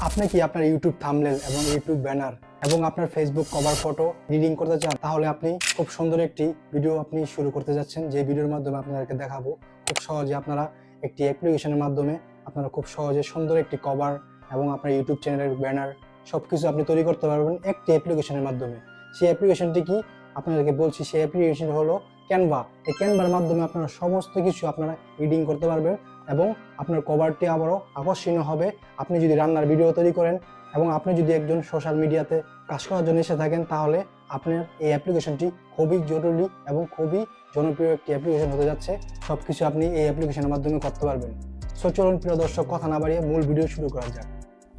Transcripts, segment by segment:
আপনি কি আপনার ইউটিউব থাম্বনেল এবং ইউটিউব ব্যানার এবং আপনার ফেসবুক কভার ফটো এডিটিং করতে চান? তাহলে আপনি খুব সুন্দর একটি ভিডিও আপনি শুরু করতে যাচ্ছেন, যে ভিডিওর মাধ্যমে আপনাদেরকে দেখাবো খুব সহজে আপনারা একটি অ্যাপ্লিকেশনের মাধ্যমে আপনারা খুব সহজে সুন্দর একটি কভার এবং আপনার ইউটিউব চ্যানেলের ব্যানার সবকিছু আপনি তৈরি করতে পারবেন একটি অ্যাপ্লিকেশনের মাধ্যমে। সেই অ্যাপ্লিকেশনটি কি আপনাদেরকে বলছি, সেই অ্যাপ্লিকেশন হলো ক্যানভা। এই ক্যানভার মাধ্যমে আপনারা সমস্ত কিছু আপনারা এডিটিং করতে পারবেন এবং আপনার কভারটি আবারও আকর্ষণীয় হবে। আপনি যদি রান্নার ভিডিও তৈরি করেন এবং আপনি যদি একজন সোশ্যাল মিডিয়াতে কাজ করার জন্য এসে থাকেন, তাহলে আপনার এই অ্যাপ্লিকেশনটি খুবই জরুরি এবং খুবই জনপ্রিয় একটি অ্যাপ্লিকেশন হতে যাচ্ছে। সবকিছু আপনি এই অ্যাপ্লিকেশনের মাধ্যমে করতে পারবেন। সো চলুন প্রিয় দর্শক, কথা না বাড়িয়ে মূল ভিডিও শুরু করা যাক।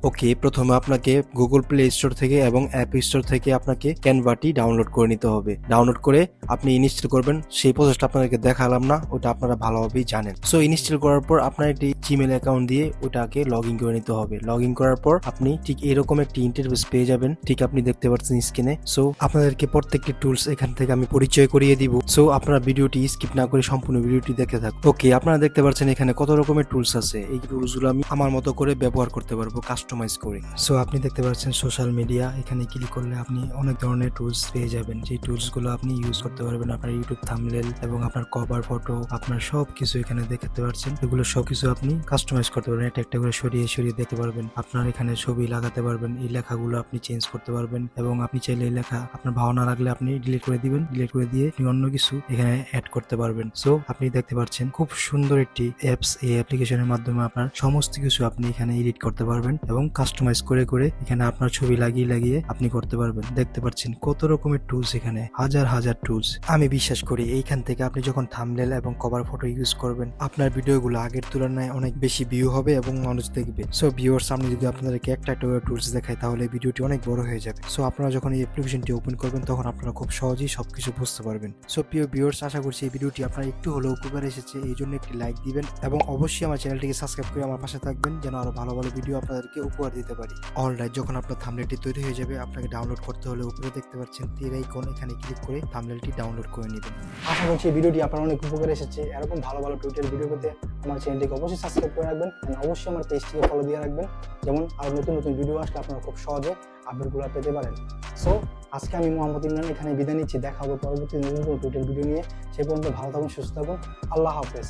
ওকে, প্রথমে আপনাকে গুগল প্লে স্টোর থেকে এবং অ্যাপ স্টোর থেকে আপনাকে ক্যানভাটি ডাউনলোড করে নিতে হবে। ডাউনলোড করে আপনি ইনস্টল করবেন। সেই প্রসেসটা আপনাদেরকে দেখালাম না, ওটা আপনারা ভালোভাবেই জানেন। সো ইনস্টল করার পর আপনার একটি জিমেল অ্যাকাউন্ট দিয়ে ওটাকে লগ ইন করে নিতে হবে। লগ ইন করার পর আপনি ঠিক এরকম একটি ইন্টারফেস পেয়ে যাবেন, ঠিক আপনি দেখতে পাচ্ছেন স্ক্রিনে। সো আপনাদেরকে প্রত্যেকটি টুলস এখান থেকে আমি পরিচয় করিয়ে দিব। সো আপনারা ভিডিওটি স্কিপ না করে সম্পূর্ণ ভিডিওটি দেখতে থাকুন। ওকে, আপনারা দেখতে পাচ্ছেন এখানে কত রকমের টুলস আছে। এই টুলসগুলো আমি আমার মতো করে ব্যবহার করতে পারবো, কাস্টমাইজ করে। সো আপনি দেখতে পাচ্ছেন সোশ্যাল মিডিয়া, এখানে ক্লিক করলে আপনি অনেক ধরনের টুলস পেয়ে যাবেন। যে টুলসগুলো আপনি ইউজ করতে পারবেন আপনার ইউটিউব থাম্বনেল এবং আপনার কভার ফটো, আপনার সব কিছু এখানে দেখতে পাচ্ছেন। এগুলো সব কিছু আপনি কাস্টমাইজ করতে পারবেন, একটা একটা করে সরিয়ে সরিয়ে দেখতে পারবেন। আপনার এখানে ছবি লাগাতে পারবেন, এই লেখাগুলো আপনি চেঞ্জ করতে পারবেন এবং আপনি চাইলে এই লেখা আপনার ভালো না লাগলে আপনি ডিলিট করে দিবেন। ডিলিট করে দিয়ে আপনি অন্য কিছু এখানে অ্যাড করতে পারবেন। সো আপনি দেখতে পাচ্ছেন খুব সুন্দর একটি অ্যাপস। এই অ্যাপ্লিকেশনের মাধ্যমে আপনার সমস্ত কিছু আপনি এখানে এডিট করতে পারবেন এবং কাস্টমাইজ করে করে এখানে আপনার ছবি লাগিয়ে লাগিয়ে আপনি করতে পারবেন। দেখতে পাচ্ছেন কত রকমের টুলস, এখানে হাজার হাজার টুলস। আমি বিশ্বাস করি এইখান থেকে আপনি যখন থাম্বনেল এবং কভার ফটো ইউজ করবেন, আপনার ভিডিওগুলো আগের তুলনায় অনেক বেশি ভিউ হবে এবং মানুষ দেখবে। সো ভিউয়ার্স, আমি যদি আপনাদেরকে একটা একটা করে টুলস দেখাই তাহলে ভিডিওটি অনেক বড় হয়ে যাবে। সো আপনারা যখন এই অ্যাপ্লিকেশনটি ওপেন করবেন তখন আপনারা খুব সহজেই সবকিছু বুঝতে পারবেন। সো প্রিয় ভিউয়ার্স, আশা করছি এই ভিডিওটি আপনার একটু হলেও উপকার এসেছে। এই জন্য একটি লাইক দিবেন এবং অবশ্যই আমার চ্যানেলটিকে সাবস্ক্রাইব করে আমার পাশে থাকবেন, যেন আরো ভালো ভালো ভিডিও আপনাদেরকে উপহার দিতে পারি। অলরাইট, যখন আপনার থাম্বনেলটি তৈরি হয়ে যাবে, আপনাকে ডাউনলোড করতে হলে উপরে দেখতে পাচ্ছেন তীর আইকন, এখানে ক্লিক করে থাম্বনেলটি ডাউনলোড করে নেবেন। আশা করছি এই ভিডিওটি আপনার অনেক উপকার এসেছে। এরকম ভালো ভালো টিউটোরিয়াল ভিডিও পেতে আমার চ্যানেলটিকে অবশ্যই সাবস্ক্রাইব করে রাখবেন এবং অবশ্যই আমার পেজটিকে ফলো দিয়ে রাখবেন, যেমন আরো নতুন নতুন ভিডিও আসলে আপনারা খুব সহজে আপডেটগুলো পেতে পারেন। সো আজকে আমি মোহাম্মদ ইমরান এখানে বিদায় নিচ্ছি। দেখা হবে পরবর্তী নতুন কোনো টিউটোরিয়াল ভিডিও নিয়ে। সে পর্যন্ত ভালো থাকুন, সুস্থ থাকুন। আল্লাহ হাফেজ।